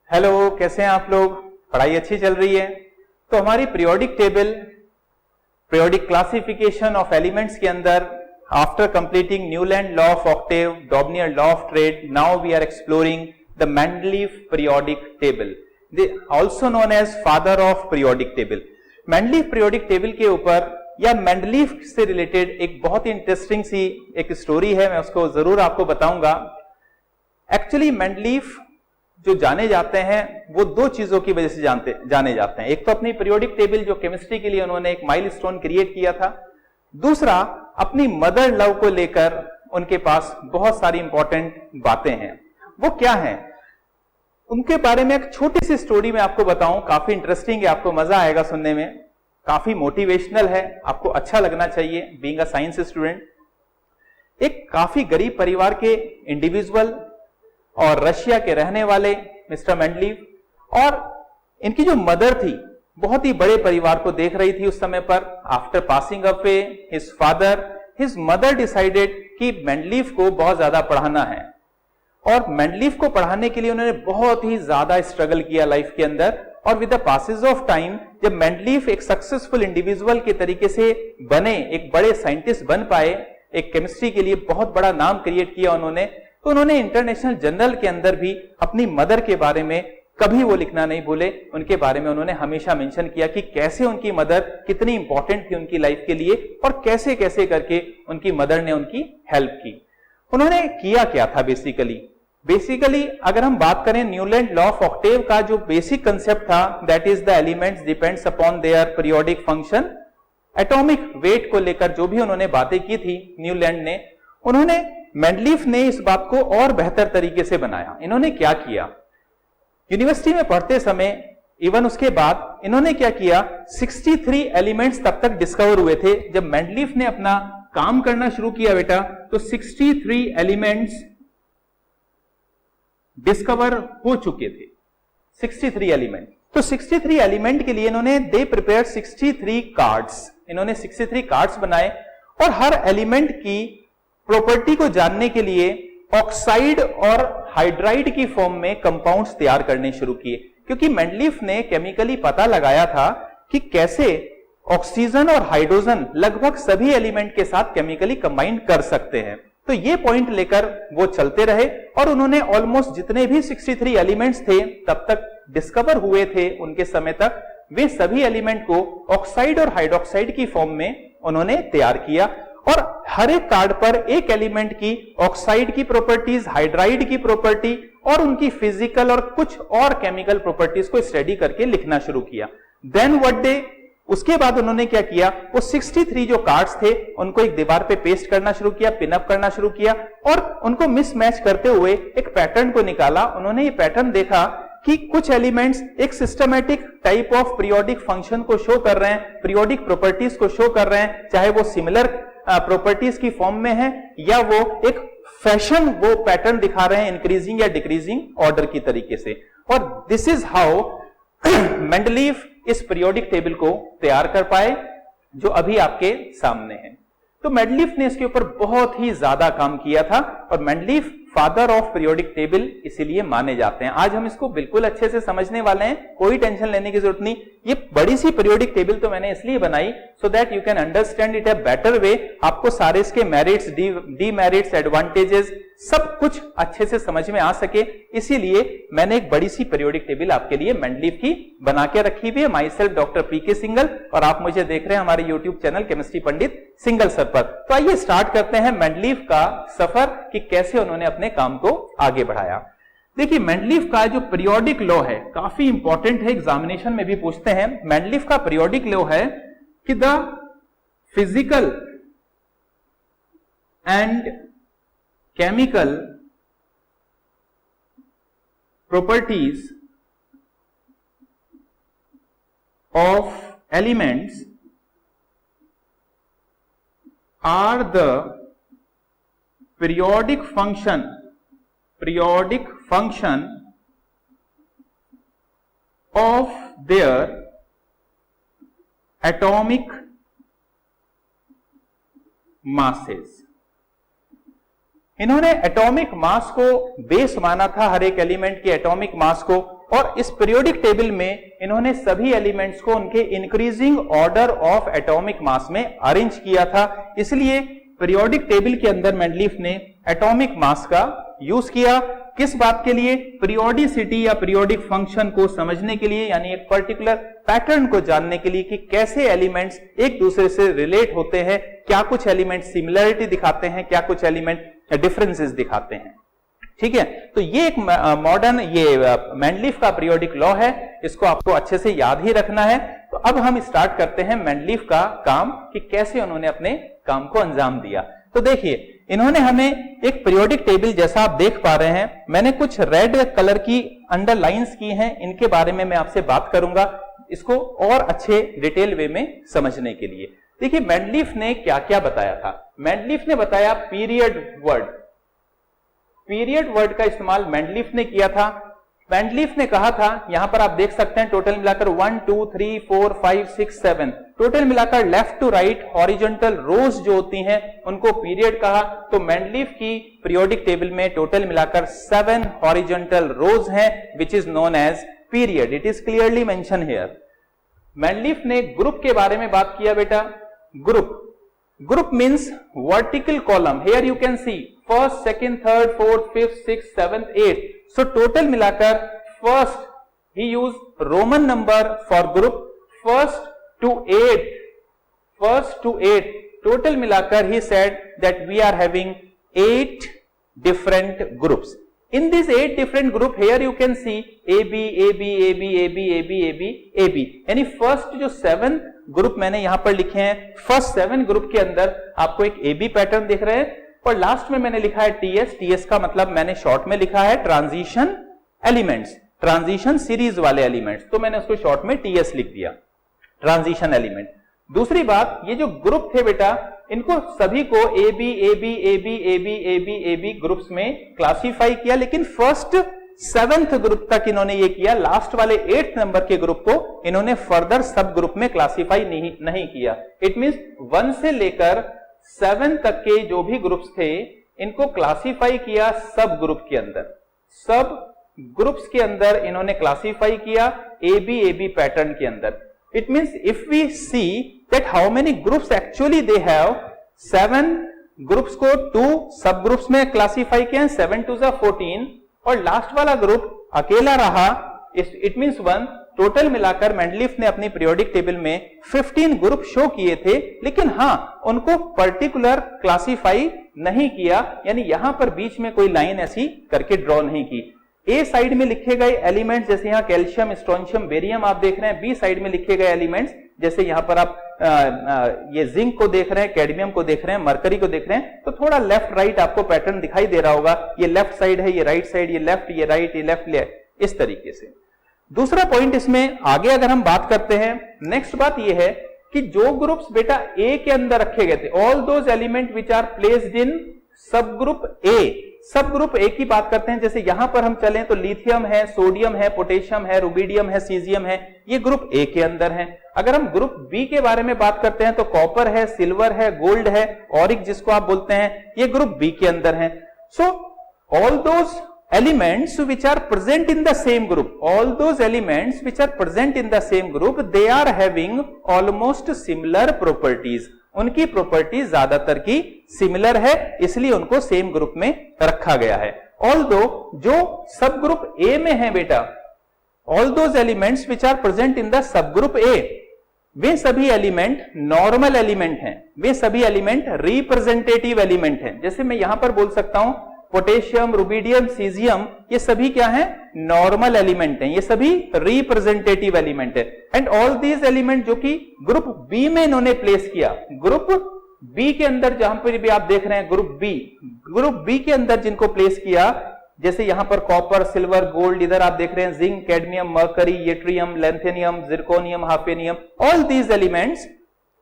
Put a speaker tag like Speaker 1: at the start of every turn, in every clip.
Speaker 1: Hello, कैसे हैं आप लोग? पढ़ाई अच्छी चल रही है? तो हमारी periodic table, periodic classification of elements के अंदर after completing Newland law of octave, Dobereiner law of triad, now we are exploring the Mendeleev periodic table, also known as father of periodic table. Mendeleev periodic table के ऊपर या Mendeleev से related एक बहुत ही interesting सी एक story है, मैं उसको जरूर आपको बताऊंगा। एक्चुअली मेंडलीफ जो जाने जाते हैं वो दो चीजों की वजह से जाने जाते हैं। एक तो अपनी पीरियोडिक टेबल जो केमिस्ट्री के लिए उन्होंने एक माइलस्टोन क्रिएट किया था, दूसरा अपनी मदर लव को लेकर उनके पास बहुत सारी इंपॉर्टेंट बातें हैं। वो क्या हैं उनके बारे में एक छोटी सी स्टोरी मैं आपको बताऊं, काफी इंटरेस्टिंग है, आपको मजा आएगा सुनने में, काफी मोटिवेशनल है, आपको अच्छा लगना चाहिए बीइंग अ साइंस स्टूडेंट। एक काफी गरीब परिवार के इंडिविजुअल और रशिया के रहने वाले मिस्टर मेंडलीफ, और इनकी जो मदर थी बहुत ही बड़े परिवार को देख रही थी उस समय पर। After passing away his father, his mother decided कि मेंडलीफ को बहुत ज्यादा पढ़ाना है, और मेंडलीफ को पढ़ाने के लिए उन्होंने बहुत ही ज्यादा स्ट्रगल किया लाइफ के अंदर। और with the passage of time जब मेंडलीफ एक सक्सेसफुल इंडिविजुअल के तरीके से बने, एक बड़े साइंटिस्ट बन पाए, एक केमिस्ट्री के लिए बहुत बड़ा नाम क्रिएट किया उन्होंने, तो उन्होंने इंटरनेशनल जर्नल के अंदर भी अपनी मदर के बारे में कभी वो लिखना नहीं भूले। उनके बारे में उन्होंने हमेशा मेंशन किया कि कैसे उनकी मदर कितनी इंपॉर्टेंट थी उनकी लाइफ के लिए, और कैसे कैसे करके उनकी मदर ने उनकी हेल्प की। उन्होंने किया क्या था बेसिकली अगर हम बात करें न्यूलैंड लॉ ऑफ ऑक्टेव का जो बेसिक कंसेप्ट था, that is the elements depends upon their periodic function. Atomic weight को लेकर जो भी उन्होंने बातें की थी न्यूलैंड ने, उन्होंने मेंडलीफ ने इस बात को और बेहतर तरीके से बनाया। इन्होंने क्या किया, यूनिवर्सिटी में पढ़ते समय इवन उसके बाद इन्होंने क्या किया, 63 एलिमेंट्स तब तक डिस्कवर हुए थे। जब मेंडलीफ ने अपना काम करना शुरू किया बेटा, तो 63 एलिमेंट्स डिस्कवर हो चुके थे। 63 एलिमेंट, तो 63 एलिमेंट के लिए इन्होंने दे प्रिपेयर 63 कार्ड्स, इन्होंने 63 कार्ड्स बनाए, और हर एलिमेंट की प्रॉपर्टी को जानने के लिए ऑक्साइड और हाइड्राइड की फॉर्म में कंपाउंड्स तैयार करने शुरू किए। क्योंकि मेंडलीफ ने केमिकली पता लगाया था कि कैसे ऑक्सीजन और हाइड्रोजन लगभग सभी एलिमेंट के साथ केमिकली कंबाइन कर सकते हैं। तो ये पॉइंट लेकर वो चलते रहे, और उन्होंने ऑलमोस्ट जितने भी 63 एलिमेंट्स थे तब तक डिस्कवर हुए थे उनके समय तक, वे सभी एलिमेंट को ऑक्साइड और हाइड्रोक्साइड की फॉर्म में उन्होंने तैयार किया। और हर एक कार्ड पर एक एलिमेंट की ऑक्साइड की प्रॉपर्टीज, हाइड्राइड की प्रॉपर्टी और उनकी फिजिकल और कुछ और केमिकल प्रॉपर्टीज को स्टडी करके लिखना शुरू किया। देन व्हाट डे, उसके बाद उन्होंने क्या किया, वो 63 जो कार्ड्स थे उनको एक दीवार पे पेस्ट करना शुरू किया, पिनअप करना शुरू किया, और उनको मिसमैच करते हुए एक पैटर्न को निकाला। उन्होंने ये पैटर्न देखा कि कुछ एलिमेंट्स एक systematic type of periodic function को शो कर रहे हैं, पीरियोडिक प्रॉपर्टीज को शो कर रहे हैं, चाहे वो सिमिलर प्रॉपर्टीज की फॉर्म में है या वो एक फैशन, वो पैटर्न दिखा रहे हैं इंक्रीजिंग या डिक्रीजिंग ऑर्डर की तरीके से। और दिस इज हाउ मेंडलीफ इस पीरियोडिक टेबल को तैयार कर पाए जो अभी आपके सामने है। तो मेंडलीफ ने इसके ऊपर बहुत ही ज्यादा काम किया था, और Mendeleev father of periodic table इसीलिए माने जाते हैं। आज हम इसको बिल्कुल अच्छे से समझने वाले हैं, कोई टेंशन लेने की जरूरत नहीं। ये बड़ी सी पीरियोडिक टेबल तो मैंने इसलिए बनाई so that you can understand it a better way, आपको सारे इसके मेरिट्स, डीमेरिट्स, एडवांटेजेस सब कुछ अच्छे से समझ में आ सके, इसीलिए मैंने एक बड़ी सी पीरियोडिक टेबल आपके लिए मेंडलीफ की बना के रखी हुई है। Myself doctor P K Singhal, और आप मुझे देख रहे हैं हमारे YouTube channel chemistry Pandit Singhal sir पर। तो आइए स्टार्ट करते हैं मेंडलीफ का सफर कि कैसे उन्होंने अपने काम को आगे बढ़ाया। देखिए, मेंडलीफ का जो पीरियोडिक लॉ है काफी इंपॉर्टेंट है, एग्जामिनेशन में भी पूछते हैं। मेंडलीफ का पीरियोडिक लॉ है कि the physical and chemical properties of elements are the periodic function of their atomic masses। इन्होंने एटॉमिक मास को बेस माना था, हर एक एलिमेंट के एटॉमिक मास को, और इस पीरियोडिक टेबल में इन्होंने सभी एलिमेंट्स को उनके increasing order of atomic mass में अरेंज किया था। इसलिए पीरियोडिक टेबल के अंदर मेंडलीफ ने एटॉमिक मास का यूज किया। किस बात के लिए? पीरियोडिसिटी या पीरियोडिक फंक्शन को समझने के लिए, यानी एक पर्टिकुलर पैटर्न को जानने के लिए कि कैसे एलिमेंट्स एक दूसरे से रिलेट होते हैं, क्या कुछ एलिमेंट सिमिलरिटी दिखाते हैं, क्या कुछ एलिमेंट डिफरेंसेस दिखाते हैं। ठीक है, तो ये एक मॉडर्न मेंडलीफ का पीरियोडिक लॉ है, इसको आपको अच्छे से याद ही रखना है। तो अब हम स्टार्ट करते हैं मेंडलीफ का काम कि कैसे उन्होंने अपने काम को अंजाम दिया। तो देखिए, इन्होंने हमें एक पीरियोडिक टेबल, जैसा आप देख पा रहे हैं, मैंने कुछ रेड कलर की अंडरलाइंस की हैं, इनके बारे में मैं आपसे बात करूंगा इसको और अच्छे डिटेल वे में समझने के लिए। देखिए, मेंडलीफ ने क्या क्या बताया था। मेंडलीफ ने बताया पीरियड वर्ड। पीरियड वर्ड का इस्तेमाल मेंडलीफ ने किया था। मेंडलीफ ने कहा था, यहां पर आप देख सकते हैं टोटल मिलाकर 1 2 3 4 5 6 7 टोटल मिलाकर लेफ्ट टू राइट हॉरिजॉन्टल रोज जो होती हैं उनको पीरियड कहा। तो मेंडलीफ की पीरियोडिक टेबल में टोटल मिलाकर 7 हॉरिजॉन्टल रोज हैं which is known as period. It is clearly mention here. Mendeleev ने ग्रुप के बारे में बात किया बेटा। Group means vertical column. Here you can see first, second, third, fourth, fifth, six, seventh, eight. So total मिलाकर first ही use roman number for group, first to eight total मिलाकर ही said that we are having 8 different groups. In these 8 different group, here you can see AB, AB, AB, AB, AB, AB, AB. यानी first जो 7 group मैंने यहां पर लिखे हैं, first 7 group के अंदर आपको एक AB पैटर्न दिख रहे हैं और लास्ट में मैंने लिखा है TS। TS का मतलब मैंने शॉर्ट में लिखा है ट्रांजिशन एलिमेंट्स, ट्रांजिशन सीरीज वाले एलिमेंट्स, तो मैंने उसको शॉर्ट में TS लिख दिया, ट्रांजिशन एलिमेंट। दूसरी बात, ये जो ग्रुप थे बेटा, इनको सभी को AB, AB, AB, AB, AB, AB groups में क्लासिफाई किया, लेकिन फर्स्ट 7th ग्रुप तक इन्होंने ये किया। लास्ट वाले 8th नंबर के ग्रुप को इन्होंने फर्दर सब ग्रुप में क्लासिफाई नहीं किया। इट मींस 1 से लेकर 7 तक के जो भी ग्रुप्स थे इनको क्लासिफाई किया सब ग्रुप के अंदर, सब ग्रुप्स के अंदर इन्होंने क्लासिफाई किया AB, AB पैटर्न के अंदर। It means if we see that how many groups actually they have, 7 groups को 2 सब ग्रुप्स में क्लासिफाई किया, 7 2 14 और लास्ट वाला ग्रुप अकेला रहा, इट मींस 1। टोटल मिलाकर मेंडलीफ ने अपनी पीरियोडिक टेबल में 15 ग्रुप शो किए थे, लेकिन हां उनको पर्टिकुलर क्लासिफाई नहीं किया, यानी यहां पर बीच में कोई लाइन ऐसी करके ड्रॉ नहीं की। ए साइड में लिखे गए एलिमेंट्स जैसे यहाँ कैल्शियम, स्ट्रोंशियम, बेरियम आप देख रहे हैं। बी साइड में लिखे गए एलिमेंट्स जैसे यहाँ पर आप ये जिंक को देख रहे हैं, कैडमियम को देख रहे हैं, मरकरी को देख रहे हैं, तो थोड़ा लेफ्ट राइट आपको पैटर्न दिखाई दे रहा होगा। ये लेफ्ट साइड है, ये राइट साइड, ये लेफ्ट, ये राइट, ये लेफ्ट, इस तरीके से। दूसरा पॉइंट इसमें आगे अगर हम बात करते हैं, नेक्स्ट बात ये है कि जो ग्रुप्स बेटा ए के अंदर रखे गए थे, all those element which are placed in sub group ए, सब ग्रुप ए की बात करते हैं। जैसे यहां पर हम चलें तो लिथियम है, सोडियम है, पोटेशियम है, रुबिडियम है, सीजियम है, ये ग्रुप ए के अंदर है। अगर हम ग्रुप बी के बारे में बात करते हैं तो कॉपर है, सिल्वर है, गोल्ड है, ऑरिक जिसको आप बोलते हैं, ये ग्रुप बी के अंदर है। So all those elements which are present in the same group, all those elements which are present in the same group, they are having almost similar properties. उनकी प्रॉपर्टीज ज्यादातर की सिमिलर है, इसलिए उनको same group में रखा गया है। ऑल्दो जो सब ग्रुप ए में है बेटा, all those elements which are present in the sub group A, वे सभी एलिमेंट नॉर्मल एलिमेंट हैं, वे सभी एलिमेंट रिप्रेजेंटेटिव एलिमेंट हैं। जैसे मैं यहां पर बोल सकता हूं पोटेशियम, रुबिडियम, सीजियम, ये सभी क्या हैं? नॉर्मल एलिमेंट हैं, ये सभी रिप्रेजेंटेटिव एलिमेंट है। एंड ऑल दीज एलिमेंट जो कि ग्रुप बी में इन्होंने प्लेस किया, ग्रुप बी के अंदर जहां पर भी आप देख रहे हैं ग्रुप बी के अंदर जिनको प्लेस किया, जैसे यहां पर कॉपर, सिल्वर, गोल्ड, इधर आप देख रहे हैं zinc, cadmium, mercury, yttrium, lanthanum, zirconium, hafnium, all these elements,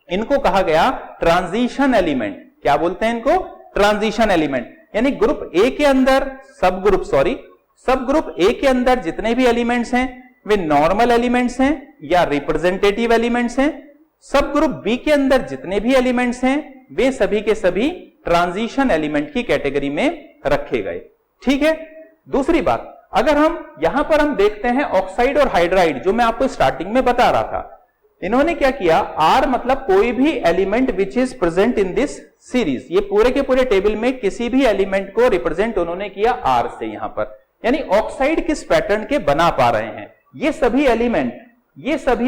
Speaker 1: इनको कहा गया ट्रांजिशन एलिमेंट। क्या बोलते हैं इनको? Transition element. यानी ग्रुप ए के अंदर सब ग्रुप ए के अंदर जितने भी एलिमेंट्स हैं वे नॉर्मल एलिमेंट्स हैं या रिप्रेजेंटेटिव एलिमेंट्स हैं। सब ग्रुप बी के अंदर जितने भी एलिमेंट्स हैं वे सभी के सभी ट्रांजिशन एलिमेंट की कैटेगरी में रखे गए। ठीक है। दूसरी बात, अगर हम यहां पर हम देखते हैं ऑक्साइड और हाइड्राइड, जो मैं आपको स्टार्टिंग में बता रहा था, इन्होंने क्या किया, आर मतलब कोई भी element which is present in this series, ये पूरे के पूरे टेबल में किसी भी एलिमेंट को रिप्रेजेंट उन्होंने किया आर से यहां पर, यानी ऑक्साइड किस पैटर्न के बना पा रहे हैं। ये सभी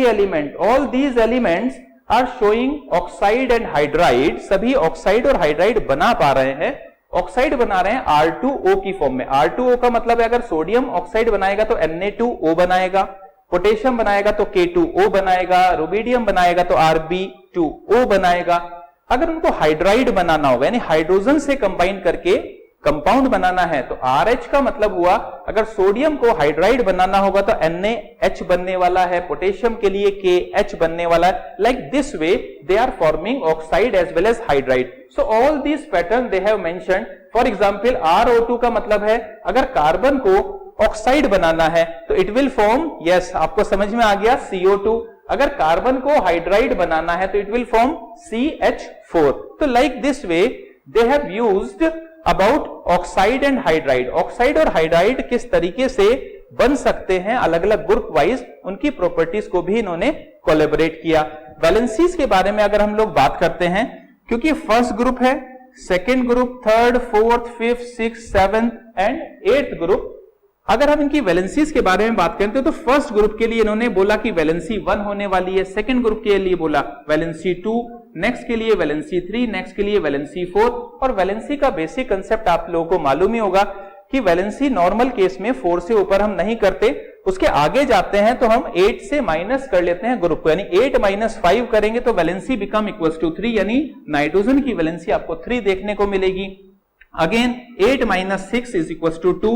Speaker 1: element all these elements are showing oxide and hydride, सभी ऑक्साइड और हाइड्राइड बना पा रहे हैं। ऑक्साइड बना रहे हैं R2O की फॉर्म में। R2O का मतलब है अगर सोडियम ऑक्साइड बनाएगा तो Na2O बनाएगा, पोटेशियम बनाएगा तो K2O बनाएगा, रुबिडियम बनाएगा तो Rb2O बनाएगा। अगर उनको हाइड्राइड बनाना होगा यानी हाइड्रोजन से कंबाइन करके कंपाउंड बनाना है तो RH का मतलब हुआ, अगर सोडियम को हाइड्राइड बनाना होगा तो NaH बनने वाला है, पोटेशियम के लिए KH बनने वाला है। Like this way they are forming oxide as well as hydride. So all this pattern they have mentioned. For example RO2 का मतलब है अगर कार्बन को ऑक्साइड बनाना है तो इट विल फॉर्म, यस आपको समझ में आ गया, CO2। अगर कार्बन को हाइड्राइड बनाना है तो इट विल फॉर्म CH4। तो like this way they have used about oxide and hydride. Oxide और हाइड्राइड किस तरीके से बन सकते हैं अलग अलग ग्रुप वाइज, उनकी प्रॉपर्टीज को भी इन्होंने कोलैबोरेट किया। वैलेंसीज के बारे में अगर हम लोग बात करते हैं, क्योंकि फर्स्ट ग्रुप है, second group, third, fourth, fifth, six, seventh and eighth group, अगर हम इनकी वैलेंसीज के बारे में बात करते हैं तो फर्स्ट ग्रुप के लिए इन्होंने बोला कि वैलेंसी 1 होने वाली है, सेकंड ग्रुप के लिए बोला वैलेंसी 2, नेक्स्ट के लिए वैलेंसी 3, नेक्स्ट के लिए वैलेंसी 4। और वैलेंसी का बेसिक कंसेप्ट आप लोगों को मालूम ही होगा कि वैलेंसी नॉर्मल केस में 4 से ऊपर हम नहीं करते, उसके आगे जाते हैं तो हम 8 से माइनस कर लेते हैं ग्रुप को, यानी 8 - 5 करेंगे तो वैलेंसी बिकम इक्वल्स टू 3, यानी नाइट्रोजन की वैलेंसी आपको 3 देखने को मिलेगी। अगेन 8 - 6 इज इक्वल्स टू 2,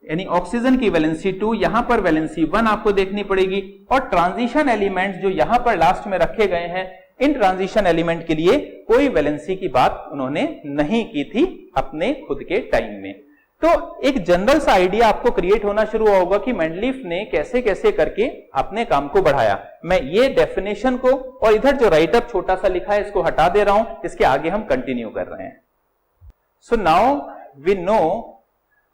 Speaker 1: यानी ऑक्सीजन की वैलेंसी 2, यहां पर वैलेंसी 1 आपको देखनी पड़ेगी। और ट्रांजिशन एलिमेंट्स जो यहां पर लास्ट में रखे गए हैं, इन ट्रांजिशन एलिमेंट के लिए कोई वैलेंसी की बात उन्होंने नहीं की थी अपने खुद के टाइम में। तो एक जनरल सा आइडिया आपको क्रिएट होना शुरू होगा कि मेंडलीफ ने कैसे कैसे करके अपने काम को बढ़ाया। मैं ये डेफिनेशन को और इधर जो राइटअप छोटा सा लिखा है इसको हटा दे रहा हूं, इसके आगे हम कंटिन्यू कर रहे हैं। So now we know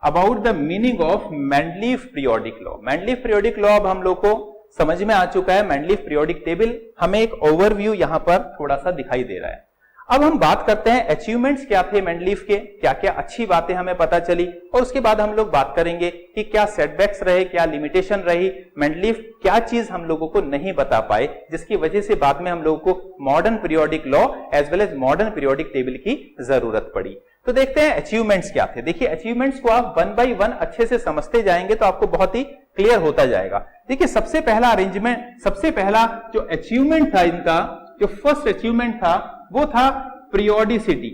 Speaker 1: about the meaning of Mendeleev periodic law. Mendeleev periodic law अब हम लोग को समझ में आ चुका है। मेंडलीफ पीरियोडिक टेबल हमें एक ओवरव्यू यहां पर थोड़ा सा दिखाई दे रहा है। अब हम बात करते हैं अचीवमेंट्स क्या थे मेंडलीफ के, क्या क्या अच्छी बातें हमें पता चली, और उसके बाद हम लोग बात करेंगे कि क्या सेटबैक्स रहे, क्या लिमिटेशन रही, मेंडलीफ क्या चीज हम लोगों को नहीं बता पाए जिसकी वजह से बाद में हम लोगों को modern periodic law as well as modern periodic table की जरूरत पड़ी। तो देखते हैं अचीवमेंट्स क्या थे। देखिए अचीवमेंट्स को आप 1 बाय 1 अच्छे से समझते जाएंगे तो आपको बहुत ही क्लियर होता जाएगा। देखिए सबसे पहला अरेंजमेंट, सबसे पहला जो अचीवमेंट था इनका, जो फर्स्ट अचीवमेंट था वो था पीरियोडिसिटी।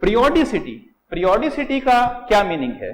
Speaker 1: पीरियोडिसिटी का क्या मीनिंग है?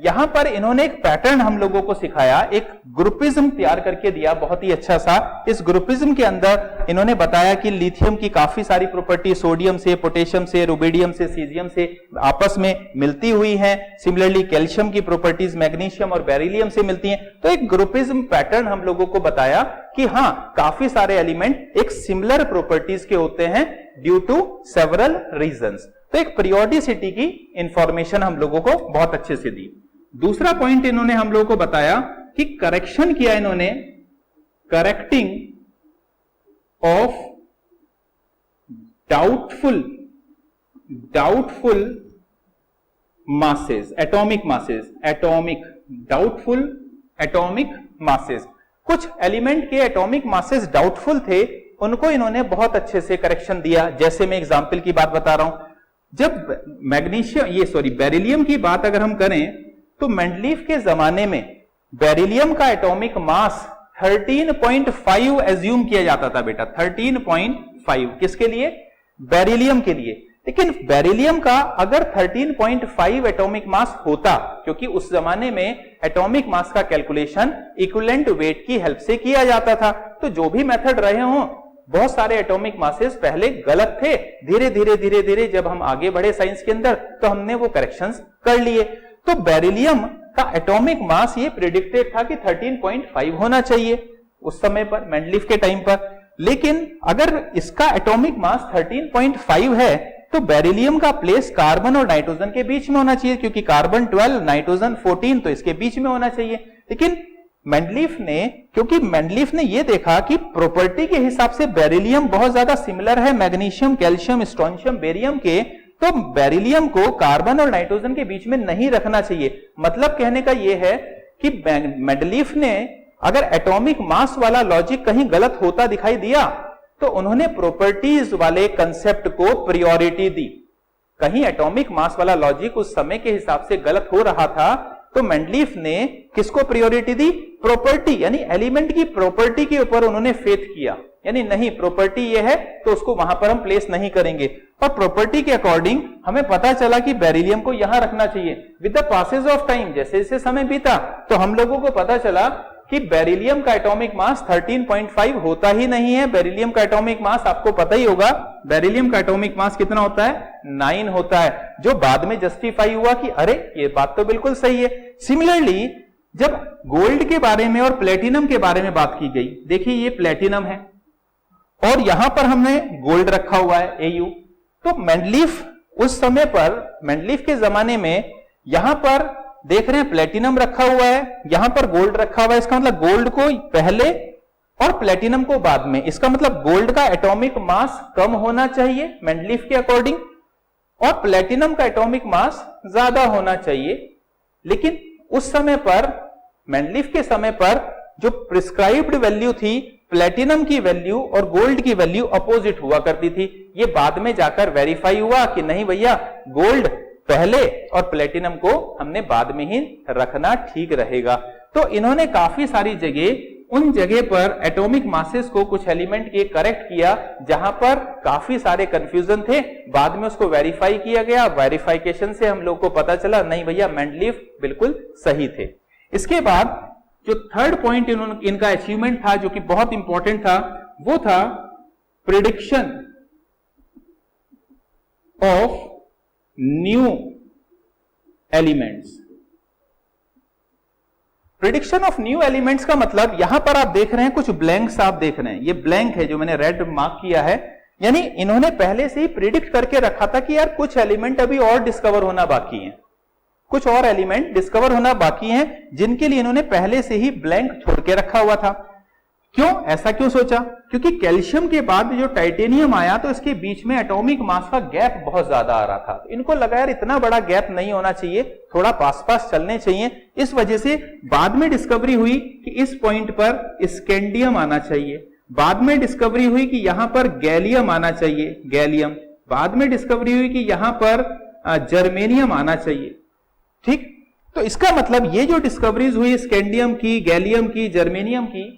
Speaker 1: यहां पर इन्होंने एक पैटर्न हम लोगों को सिखाया, एक ग्रुपिज्म तैयार करके दिया बहुत ही अच्छा सा। इस ग्रुपिज्म के अंदर इन्होंने बताया कि लिथियम की काफी सारी प्रॉपर्टी सोडियम से, पोटेशियम से, रुबिडियम से, सीजियम से आपस में मिलती हुई हैं। सिमिलरली कैल्शियम की प्रॉपर्टीज मैग्नीशियम और बेरिलियम से मिलती हैं। तो एक ग्रुपिज्म पैटर्न हम लोगों को बताया कि हाँ काफी सारे एलिमेंट एक सिमिलर प्रॉपर्टीज के होते हैं ड्यू टू सेवरल रीजंस। तो एक पीरियोडिसिटी की इंफॉर्मेशन हम लोगों को बहुत अच्छे से दी। दूसरा पॉइंट इन्होंने हम लोगों को बताया कि करेक्शन किया इन्होंने, correcting of doubtful masses, doubtful atomic masses. कुछ एलिमेंट के एटॉमिक मासेस डाउटफुल थे, उनको इन्होंने बहुत अच्छे से करेक्शन दिया। जैसे मैं एग्जांपल की बात बता रहा हूं, जब बेरिलियम की बात अगर हम करें तो मेंडलीफ के जमाने में बेरिलियम का एटॉमिक मास 13.5 एज्यूम किया जाता था बेटा, 13.5 किसके लिए? बेरिलियम के लिए। लेकिन बेरिलियम का अगर 13.5 एटॉमिक मास होता, क्योंकि उस जमाने में एटॉमिक मास का कैलकुलेशन इक्विवेलेंट वेट की हेल्प से किया जाता था, तो जो भी मेथड रहे हों बहुत सारे एटॉमिक मासेस पहले गलत थे, धीरे धीरे जब हम आगे बढ़े साइंस के अंदर तो हमने वो करेक्शंस कर लिए। तो बेरिलियम का एटॉमिक मास ये प्रेडिक्टेड था कि 13.5 होना चाहिए उस समय पर, मेंडलीफ के टाइम पर। लेकिन अगर इसका एटॉमिक मास 13.5 है तो बेरिलियम का प्लेस कार्बन और नाइट्रोजन के बीच में होना चाहिए, क्योंकि कार्बन 12 नाइट्रोजन 14 तो इसके बीच में होना चाहिए। लेकिन मेंडलीफ ने, क्योंकि मेंडलीफ ने यह देखा कि प्रॉपर्टी के हिसाब से बेरिलियम बहुत ज्यादा सिमिलर है मैग्नीशियम, कैल्शियम, स्ट्रोंशियम, बेरियम के, तो बेरिलियम को कार्बन और नाइट्रोजन के बीच में नहीं रखना चाहिए। मतलब कहने का यह है कि मेंडलीफ ने अगर एटॉमिक मास वाला लॉजिक कहीं गलत होता दिखाई दिया तो उन्होंने प्रॉपर्टीज वाले कंसेप्ट को प्रायोरिटी दी। कहीं एटॉमिक मास वाला लॉजिक उस समय के हिसाब से गलत हो रहा था तो मेंडलीफ ने किसको प्रायोरिटी दी? प्रॉपर्टी, यानी एलिमेंट की प्रॉपर्टी के ऊपर उन्होंने फेथ किया, यानी नहीं प्रॉपर्टी ये है तो उसको वहां पर हम प्लेस नहीं करेंगे। और प्रॉपर्टी के अकॉर्डिंग हमें पता चला कि बेरिलियम को यहां रखना चाहिए। With the passage of time, जैसे जैसे समय बीता तो हम लोगों को पता चला कि बेरिलियम का एटॉमिक मास 13.5 होता ही नहीं है। बेरिलियम का एटॉमिक मास आपको पता ही होगा, बेरिलियम का एटॉमिक मास कितना होता है? 9 होता है, जो बाद में जस्टिफाई हुआ कि अरे ये बात तो बिल्कुल सही है। सिमिलरली जब गोल्ड के बारे में और प्लेटिनम के बारे में बात की गई, देखिए ये प्लेटिनम है और यहां पर हमने गोल्ड रखा हुआ है Au, तो मेंडलीफ उस समय पर, मेंडलीफ के जमाने में यहां पर देख रहे हैं प्लेटिनम रखा हुआ है, यहां पर गोल्ड रखा हुआ है। इसका मतलब गोल्ड को पहले और प्लेटिनम को बाद में, इसका मतलब गोल्ड का एटॉमिक मास कम होना चाहिए मेंडलीफ के अकॉर्डिंग और प्लेटिनम का एटॉमिक मास ज्यादा होना चाहिए। लेकिन उस समय पर, मेंडलीफ के समय पर जो प्रिस्क्राइब्ड वैल्यू थी, प्लेटिनम की वैल्यू और गोल्ड की वैल्यू अपोजिट हुआ करती थी। ये बाद में जाकर वेरीफाई हुआ कि नहीं भैया, गोल्ड पहले और प्लेटिनम को हमने बाद में ही रखना ठीक रहेगा। तो इन्होंने काफी सारी जगह, उन जगह पर एटॉमिक मासेस को कुछ एलिमेंट के करेक्ट किया जहां पर काफी सारे कंफ्यूजन थे, बाद में उसको वेरीफाई किया गया। वेरिफिकेशन से हम लोग को पता चला नहीं भैया मेंडलीफ बिल्कुल सही थे। इसके बाद जो थर्ड पॉइंट इनका अचीवमेंट था जो कि बहुत इंपॉर्टेंट था, वो था prediction of new elements. Prediction of new elements का मतलब यहां पर आप देख रहे हैं कुछ ब्लैंक्स आप देख रहे हैं, ये ब्लैंक है जो मैंने रेड मार्क किया है, यानी इन्होंने पहले से ही प्रिडिक्ट करके रखा था कि यार कुछ एलिमेंट अभी और डिस्कवर होना बाकी है, कुछ और एलिमेंट डिस्कवर होना बाकी हैं जिनके लिए इन्होंने पहले से ही ब्लैंक छोड़ के रखा हुआ था। क्यों, ऐसा क्यों सोचा? क्योंकि कैल्शियम के बाद जो टाइटेनियम आया तो इसके बीच में एटॉमिक मास का गैप बहुत ज्यादा आ रहा था। तो इनको लगा यार इतना बड़ा गैप नहीं होना चाहिए, थोड़ा पास पास चलने चाहिए। इस वजह से बाद में डिस्कवरी हुई कि इस पॉइंट पर स्कैंडियम आना चाहिए, बाद में डिस्कवरी हुई कि यहां पर गैलियम आना चाहिए, गैलियम, बाद में डिस्कवरी हुई कि यहां पर जर्मेनियम आना चाहिए। ठीक, तो इसका मतलब ये जो डिस्कवरीज हुई स्कैंडियम की, गैलियम की, जर्मेनियम की,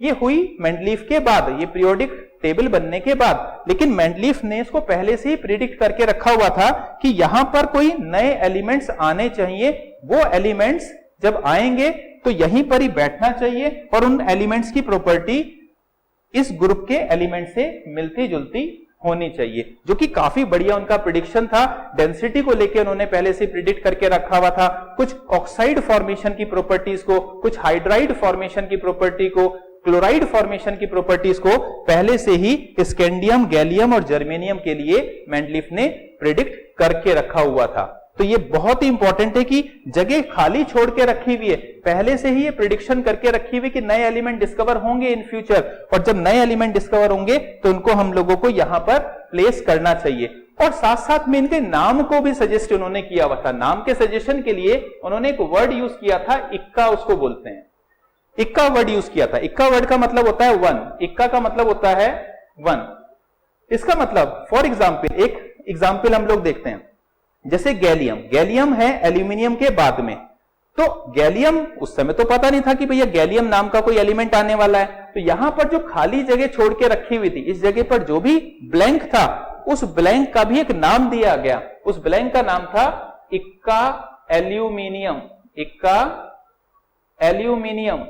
Speaker 1: ये हुई मेंडलीफ के बाद, ये पीरियोडिक टेबल बनने के बाद। लेकिन मेंडलीफ ने इसको पहले से ही प्रिडिक्ट करके रखा हुआ था कि यहां पर कोई नए एलिमेंट्स आने चाहिए, वो एलिमेंट्स जब आएंगे तो यहीं पर ही बैठना चाहिए और उन एलिमेंट्स की प्रॉपर्टी इस ग्रुप के एलिमेंट से मिलती जुलती होनी चाहिए, जो कि काफी बढ़िया उनका प्रिडिक्शन था। डेंसिटी को लेकर उन्होंने पहले से प्रिडिक्ट करके रखा हुआ था, कुछ ऑक्साइड फॉर्मेशन की प्रॉपर्टीज को, कुछ हाइड्राइड फॉर्मेशन की प्रॉपर्टी को, क्लोराइड फॉर्मेशन की प्रॉपर्टीज को पहले से ही स्कैंडियम, गैलियम और जर्मेनियम के लिए मेंडलीफ ने प्रिडिक्ट करके रखा हुआ था। तो ये बहुत ही इंपॉर्टेंट है कि जगह खाली छोड़ के रखी हुई है, पहले से ही ये प्रिडिक्शन करके रखी हुई कि नए एलिमेंट डिस्कवर होंगे इन फ्यूचर, और जब नए एलिमेंट डिस्कवर होंगे तो उनको हम लोगों को यहां पर प्लेस करना चाहिए। और साथ साथ में इनके नाम को भी सजेस्ट उन्होंने किया हुआ था। नाम के सजेशन के लिए उन्होंने एक वर्ड यूज किया था, इक्का उसको बोलते हैं, इक्का वर्ड यूज किया था। इक्का वर्ड का मतलब होता है वन, इक्का का मतलब होता है वन। इसका मतलब फॉर एग्जाम्पल, एक एग्जाम्पल हम लोग देखते हैं, जैसे गैलियम, गैलियम है एल्यूमिनियम के बाद में, तो गैलियम उस समय तो पता नहीं था कि भैया गैलियम नाम का कोई एलिमेंट आने वाला है। तो यहां पर जो खाली जगह छोड़ के रखी हुई थी, इस जगह पर जो भी ब्लैंक था, उस ब्लैंक का भी एक नाम दिया गया। उस ब्लैंक का नाम था इक्का एल्यूमिनियम, इक्का एल्यूमिनियम।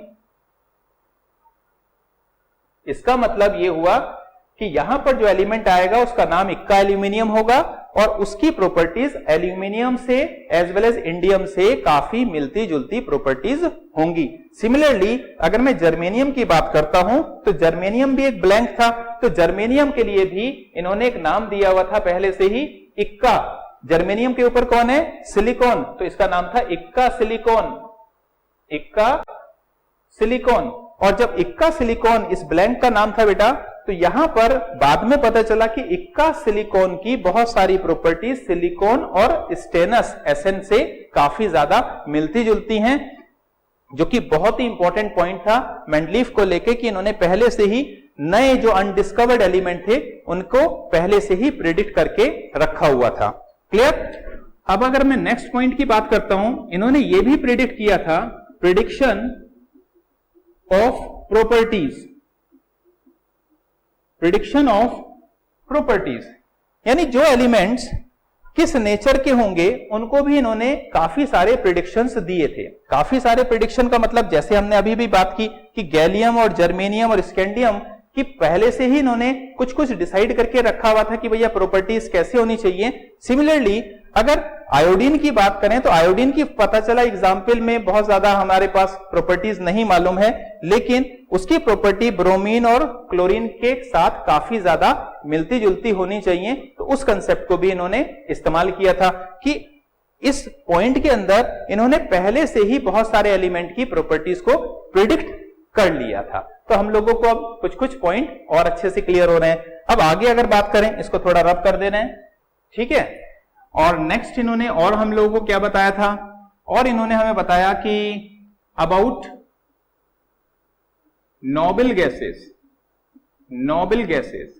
Speaker 1: इसका मतलब यह हुआ कि यहां पर जो एलिमेंट आएगा उसका नाम इक्का एल्यूमिनियम होगा और उसकी प्रॉपर्टीज एल्यूमिनियम से एज वेल एज इंडियम से काफी मिलती जुलती प्रॉपर्टीज होंगी। सिमिलरली अगर मैं जर्मेनियम की बात करता हूं तो जर्मेनियम भी एक ब्लैंक था, तो जर्मेनियम के लिए भी इन्होंने एक नाम दिया हुआ था पहले से ही, इक्का, जर्मेनियम के ऊपर कौन है? सिलिकॉन, तो इसका नाम था इक्का सिलिकॉन, इक्का सिलिकॉन। और जब इक्का सिलिकॉन इस ब्लैंक का नाम था बेटा, तो यहां पर बाद में पता चला कि इक्का सिलिकॉन की बहुत सारी प्रॉपर्टीज सिलिकॉन और स्टेनस एसएन से काफी ज्यादा मिलती जुलती हैं, जो कि बहुत ही इंपॉर्टेंट पॉइंट था मेंडलीफ को लेके कि इन्होंने पहले से ही नए जो अनडिस्कवर्ड एलिमेंट थे उनको पहले से ही प्रिडिक्ट करके रखा हुआ था। क्लियर? अब अगर मैं नेक्स्ट पॉइंट की बात करता हूं, इन्होंने ये भी प्रिडिक्ट किया था, prediction of properties, prediction of properties, यानी जो एलिमेंट्स किस नेचर के होंगे उनको भी इन्होंने काफी सारे प्रिडिक्शंस दिए थे। काफी सारे प्रिडिक्शन का मतलब जैसे हमने अभी भी बात की कि गैलियम और जर्मेनियम और स्कैंडियम कि पहले से ही इन्होंने कुछ कुछ डिसाइड करके रखा हुआ था कि भैया प्रॉपर्टीज कैसे होनी चाहिए। सिमिलरली अगर आयोडीन की बात करें तो आयोडीन की पता चला एग्जाम्पल में बहुत ज्यादा हमारे पास प्रॉपर्टीज नहीं मालूम है, लेकिन उसकी प्रॉपर्टी ब्रोमीन और क्लोरीन के साथ काफी ज्यादा मिलती जुलती होनी चाहिए। तो उस कंसेप्ट को भी इन्होंने इस्तेमाल किया था कि इस पॉइंट के अंदर इन्होंने पहले से ही बहुत सारे एलिमेंट की प्रॉपर्टीज को प्रिडिक्ट कर लिया था। तो हम लोगों को अब कुछ कुछ पॉइंट और अच्छे से क्लियर हो रहे हैं। अब आगे अगर बात करें, इसको थोड़ा रब कर दे रहे हैं, ठीक है। और नेक्स्ट इन्होंने और हम लोगों को क्या बताया था, और इन्होंने हमें बताया कि about noble gases, noble gases,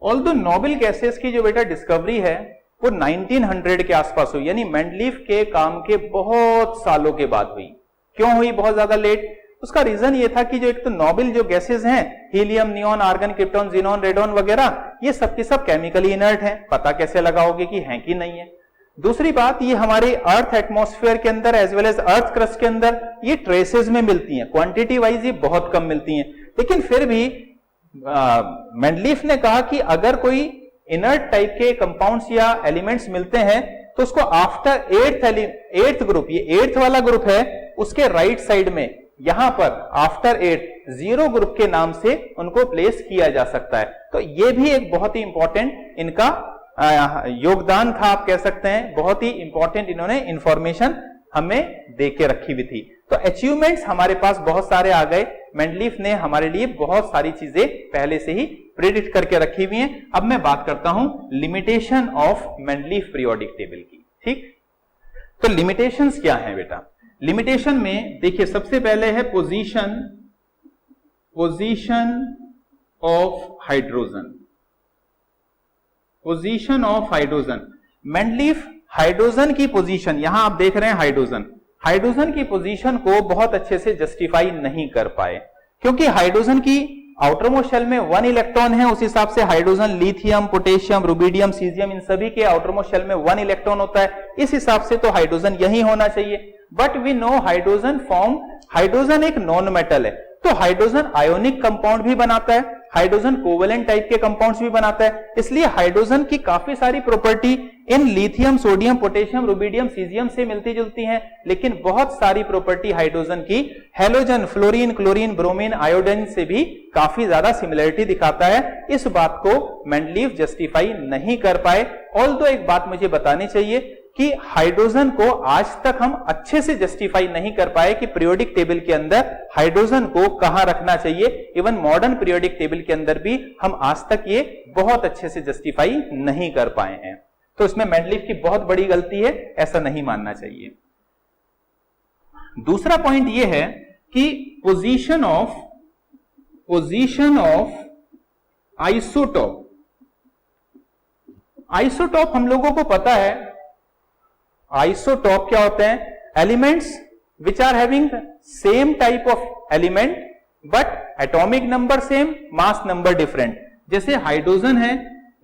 Speaker 1: although noble gases की जो बेटा डिस्कवरी है वो 1900 के आसपास हुई, यानी मेंडलीफ के काम के बहुत सालों के बाद हुई। क्यों हुई बहुत ज्यादा लेट? उसका रीजन ये था कि जो एक तो नोबल जो गैसेस हैं, helium, neon, argon, krypton, xenon, radon वगैरह, ये सब की सब केमिकली इनर्ट हैं, पता कैसे लगाओगे कि हैं कि नहीं है। दूसरी बात, ये हमारे अर्थ एटमॉस्फेयर के अंदर as well as earth crust के अंदर ये ट्रेसेस में मिलती हैं, क्वांटिटी वाइज ये बहुत कम मिलती हैं। लेकिन फिर भी मेंडलीफ ने कहा कि अगर कोई इनर्ट टाइप के कंपाउंड्स या एलिमेंट्स मिलते हैं तो उसको आफ्टर एट्थ ग्रुप, ये एट्थ वाला ग्रुप है, उसके राइट साइड में यहां पर आफ्टर 8 जीरो ग्रुप के नाम से उनको प्लेस किया जा सकता है। तो ये भी एक बहुत ही इंपॉर्टेंट इनका योगदान था, आप कह सकते हैं। बहुत ही इंपॉर्टेंट इन्होंने इंफॉर्मेशन हमें दे के रखी हुई थी। तो अचीवमेंट्स हमारे पास बहुत सारे आ गए। मेंडलीफ ने हमारे लिए बहुत सारी चीजें पहले से ही प्रेडिक्ट करके रखी हुई हैं। अब मैं बात करता हूं limitation of Mendeleev periodic table की। ठीक, तो लिमिटेशंस क्या हैं बेटा? लिमिटेशन में देखिए सबसे पहले है position of hydrogen, position of hydrogen. Mendeleev hydrogen की पोजीशन, यहां आप देख रहे हैं हाइड्रोजन की पोजीशन को बहुत अच्छे से जस्टिफाई नहीं कर पाए, क्योंकि हाइड्रोजन की आउटर मोस्ट शेल में 1 इलेक्ट्रॉन है। उस हिसाब से hydrogen lithium, potassium, rubidium, caesium, इन सभी के आउटर मोस्ट शेल में 1 इलेक्ट्रॉन होता है। इस हिसाब से तो हाइड्रोजन यही होना चाहिए। बट वी नो हाइड्रोजन एक नॉन मेटल है, तो हाइड्रोजन आयोनिक कंपाउंड भी बनाता है, हाइड्रोजन कोवेलेंट टाइप के कंपाउंड्स भी बनाता है। इसलिए हाइड्रोजन की काफी सारी property in lithium, sodium, potassium, rubidium, caesium से मिलती जुलती हैं, लेकिन बहुत सारी प्रॉपर्टी हाइड्रोजन की halogen, fluorine, chlorine, bromine, iodine से भी काफी ज्यादा सिमिलरिटी दिखाता है। इस बात को मेंडलीफ जस्टिफाई नहीं कर पाए। ऑल्दो एक बात मुझे बतानी चाहिए कि हाइड्रोजन को आज तक हम अच्छे से जस्टिफाई नहीं कर पाए कि पीरियोडिक टेबल के अंदर हाइड्रोजन को कहां रखना चाहिए। इवन मॉडर्न पीरियोडिक टेबल के अंदर भी हम आज तक ये बहुत अच्छे से जस्टिफाई नहीं कर पाए हैं। तो इसमें मेंडलीफ की बहुत बड़ी गलती है, ऐसा नहीं मानना चाहिए। दूसरा पॉइंट ये है कि पोजीशन ऑफ आइसोटॉप हम लोगों को पता है। आइसोटॉप क्या होते हैं? Elements which are having same type of element but atomic number same, mass number different. जैसे हाइड्रोजन है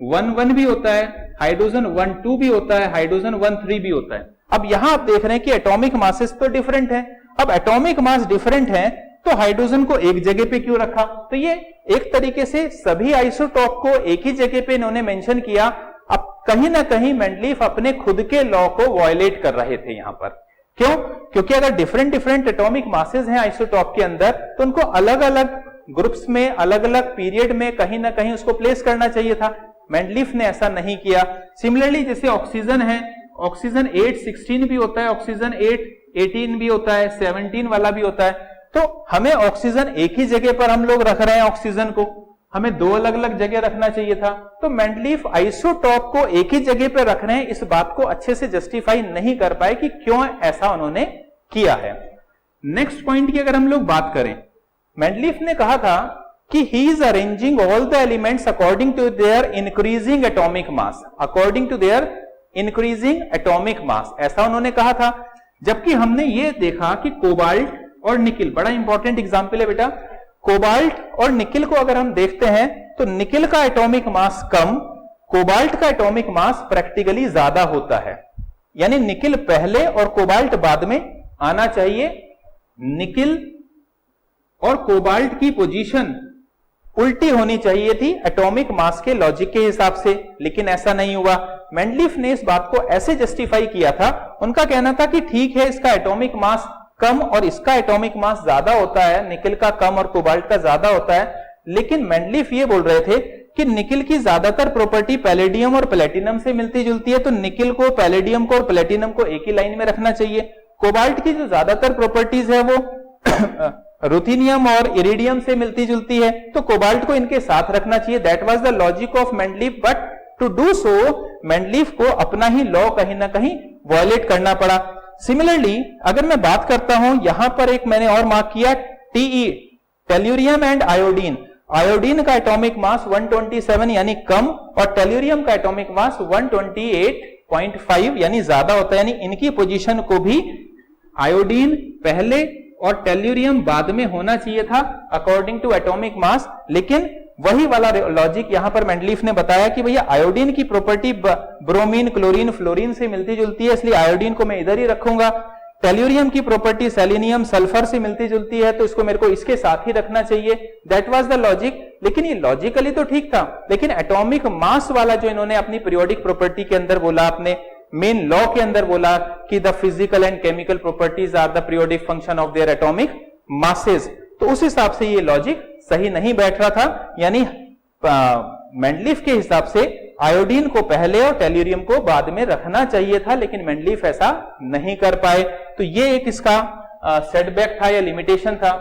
Speaker 1: 1,1 भी होता है, हाइड्रोजन 1,2 भी होता है, हाइड्रोजन 1,3 भी होता है। अब यहां आप देख रहे हैं कि एटॉमिक मासेस तो डिफरेंट है। अब एटॉमिक मास डिफरेंट है तो हाइड्रोजन को एक जगह पे क्यों रखा? तो ये एक तरीके से सभी आइसोटॉप को एक ही जगह पे इन्होंने मेंशन किया। अब कहीं ना कहीं मेंडलीफ अपने खुद के लॉ को वायलेट कर रहे थे यहां पर। क्यों? क्योंकि अगर डिफरेंट एटॉमिक मासेस हैं आइसोटॉप के अंदर तो उनको अलग अलग ग्रुप्स में, अलग अलग पीरियड में कहीं ना कहीं उसको प्लेस करना चाहिए था। मेंडलीफ ने ऐसा नहीं किया। सिमिलरली जैसे ऑक्सीजन है, ऑक्सीजन 8-16 भी होता है, ऑक्सीजन 8-18 भी होता है, 17 वाला भी होता है। तो हमें ऑक्सीजन एक ही जगह पर हम लोग रख रहे हैं, ऑक्सीजन को हमें दो अलग अलग जगह रखना चाहिए था। तो मेंडलीफ आइसोटॉप को एक ही जगह पर रख रहे हैं, इस बात को अच्छे से जस्टिफाई नहीं कर पाए कि क्यों ऐसा उन्होंने किया है। नेक्स्ट पॉइंट की अगर हम लोग बात करें, मेंडलीफ ने कहा था कि he is arranging all the elements according to their increasing atomic mass, according to their increasing atomic mass, ऐसा उन्होंने कहा था। जबकि हमने ये देखा कि कोबाल्ट और निकिल, बड़ा इंपॉर्टेंट एग्जांपल है बेटा, कोबाल्ट और निकिल को अगर हम देखते हैं तो निकिल का एटॉमिक मास कम, कोबाल्ट का एटॉमिक मास प्रैक्टिकली ज्यादा होता है। यानी निकिल पहले और कोबाल्ट बाद में आना चाहिए। निकिल और कोबाल्ट की पोजीशन उल्टी होनी चाहिए थी एटॉमिक मास के लॉजिक के हिसाब से, लेकिन ऐसा नहीं हुआ। मेंडलीफ ने इस बात को ऐसे जस्टिफाई किया था, उनका कहना था कि ठीक है इसका एटॉमिक मास कम और इसका एटॉमिक मास ज्यादा होता है, निकिल का कम और कोबाल्ट का ज्यादा होता है। लेकिन मेंडलीफ ये बोल रहे थे कि निकिल की ज्यादातर प्रॉपर्टी पैलेडियम और प्लेटिनम से मिलती जुलती है, तो निकिल को, पैलेडियम को और प्लेटिनम को एक ही लाइन में रखना चाहिए। कोबाल्ट की जो ज्यादातर प्रॉपर्टीज है वो रुथेनियम और इरिडियम से मिलती जुलती है, तो कोबाल्ट को इनके साथ रखना चाहिए। That was the logic of Mendeleev, but to do so Mendeleev को अपना ही लॉ कहीं ना कहीं वायलेट करना पड़ा। सिमिलरली अगर मैं बात करता हूं, यहां पर एक मैंने और मार्क किया, T E, tellurium and iodine. Iodine का एटॉमिक मास 127 यानी कम, और टेल्यूरियम का एटॉमिक मास 128.5 यानी ज्यादा होता है। यानी इनकी पोजीशन को भी आयोडीन पहले और टेल्यूरियम बाद में होना चाहिए था अकॉर्डिंग टू एटॉमिक मास। लेकिन वही वाला लॉजिक यहां पर मेंडलीफ ने बताया कि भैया आयोडीन की प्रॉपर्टी ब्रोमीन, क्लोरीन, फ्लोरीन से मिलती जुलती है, इसलिए आयोडीन को मैं इधर ही रखूंगा। टेल्यूरियम की प्रॉपर्टी सेलेनियम, सल्फर से मिलती जुलती है, तो इसको मेरे को इसके साथ ही रखना चाहिए। That was the logic. लेकिन ये लॉजिकली तो ठीक था, लेकिन एटॉमिक मास वाला जो इन्होंने अपनी पीरियोडिक प्रॉपर्टी के अंदर बोला, अपने मेन लॉ के अंदर बोला कि the physical and chemical properties are the periodic function of their atomic masses, तो उस हिसाब से ये लॉजिक सही नहीं बैठ रहा था। यानी मेंडलीफ के हिसाब से आयोडीन को पहले और टेल्यूरियम को बाद में रखना चाहिए था, लेकिन मेंडलीफ ऐसा नहीं कर पाए। तो ये एक इसका सेटबैक था या लिमिटेशन था।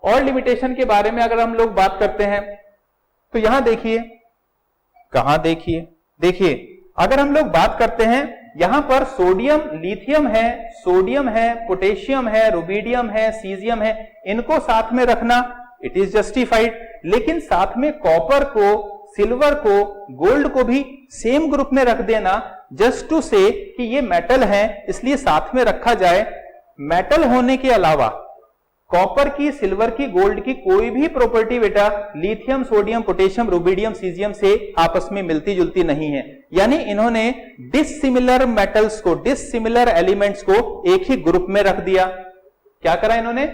Speaker 1: और लिमिटेशन के बारे में अगर हम लोग बात करते हैं तो यहां देखिए, कहां देखिए अगर हम लोग बात करते हैं, यहां पर सोडियम, लिथियम है, सोडियम है, पोटेशियम है, रुबिडियम है, सीजियम है, इनको साथ में रखना इट इज जस्टिफाइड। लेकिन साथ में कॉपर को, सिल्वर को, गोल्ड को भी सेम ग्रुप में रख देना जस्ट टू से कि ये मेटल है इसलिए साथ में रखा जाए। मेटल होने के अलावा कॉपर की, सिल्वर की, गोल्ड की कोई भी प्रॉपर्टी बेटा lithium, sodium, potassium, rubidium, caesium से आपस में मिलती जुलती नहीं है। यानी इन्होंने डिसिमिलर मेटल्स को, डिसिमिलर एलिमेंट्स को एक ही ग्रुप में रख दिया। क्या करा इन्होंने?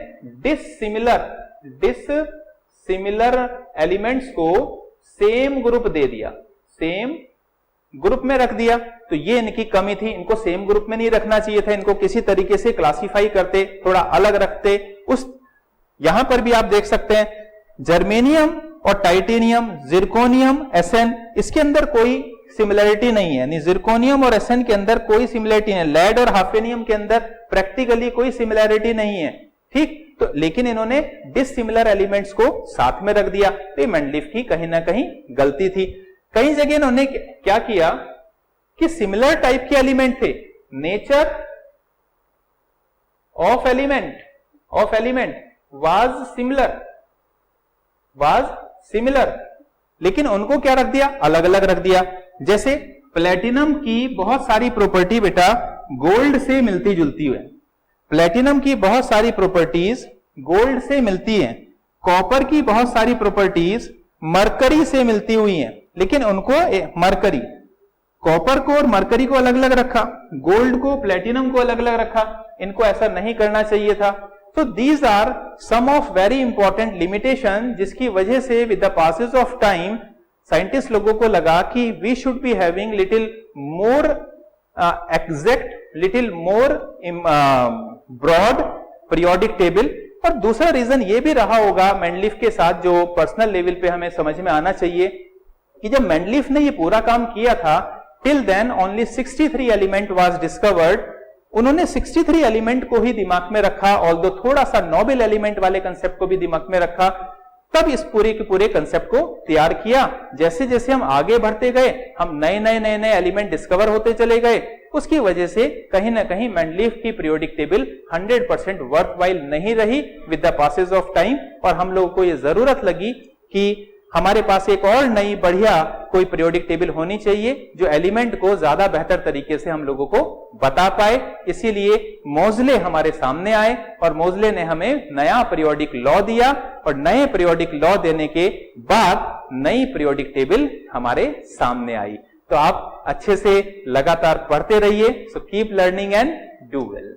Speaker 1: डिसिमिलर एलिमेंट्स को सेम ग्रुप दे दिया, सेम ग्रुप में रख दिया। तो ये इनकी कमी थी, इनको सेम ग्रुप में नहीं रखना चाहिए था, इनको किसी तरीके से क्लासिफाई करते, थोड़ा अलग रखते। उस यहां पर भी आप देख सकते हैं जर्मेनियम और टाइटेनियम, जिरकोनियम, एसएन, इसके अंदर कोई सिमिलरिटी नहीं है। जिरकोनियम और एसएन के अंदर कोई सिमिलरिटी नहीं है। लेड और हाफेनियम के अंदर प्रैक्टिकली कोई सिमिलरिटी नहीं है, ठीक। तो लेकिन इन्होंने डिसिमिलर एलिमेंट्स को साथ में रख दिया, तो ये मेंडलीफ की कहीं ना कहीं गलती थी। कई जगह इन्होंने क्या किया कि सिमिलर टाइप के एलिमेंट थे, nature of element was similar, लेकिन उनको क्या रख दिया? अलग अलग रख दिया। जैसे प्लेटिनम की बहुत सारी प्रॉपर्टी बेटा गोल्ड से मिलती जुलती है, प्लेटिनम की बहुत सारी प्रॉपर्टीज गोल्ड से मिलती हैं, कॉपर की बहुत सारी प्रॉपर्टीज मरकरी से मिलती हुई हैं, लेकिन उनको मरकरी, कॉपर को और मरकरी को अलग अलग रखा, गोल्ड को, प्लेटिनम को अलग अलग रखा। इनको ऐसा नहीं करना चाहिए था। तो these are some of very important limitation, जिसकी वजह से with the passage of time scientist लोगों को लगा कि we should be having little more exact, little more broad periodic table. और दूसरा रीजन ये भी रहा होगा मेंडलीफ के साथ, जो पर्सनल लेवल पे हमें समझ में आना चाहिए, कि जब मेंडलीफ ने ये पूरा काम किया था, till then only 63 element was discovered. उन्होंने 63 एलिमेंट को ही दिमाग में रखा, ऑल्दो थोड़ा सा नोबल एलिमेंट वाले कंसेप्ट को भी दिमाग में रखा, तब इस पूरे के पूरे कंसेप्ट को तैयार किया। जैसे जैसे हम आगे बढ़ते गए, हम नए नए एलिमेंट डिस्कवर होते चले गए। उसकी वजह से कहीं ना कहीं मेंडलीफ की पीरियोडिक टेबल 100% वर्थवाइल नहीं रही with the passage of time, और हम लोगों को यह जरूरत लगी कि हमारे पास एक और नई बढ़िया कोई पीरियोडिक टेबल होनी चाहिए जो एलिमेंट को ज्यादा बेहतर तरीके से हम लोगों को बता पाए। इसीलिए मोज़ले हमारे सामने आए और मोज़ले ने हमें नया पीरियोडिक लॉ दिया, और नए पीरियोडिक लॉ देने के बाद नई पीरियोडिक टेबल हमारे सामने आई। तो आप अच्छे से लगातार पढ़ते रहिए। So keep learning and do well.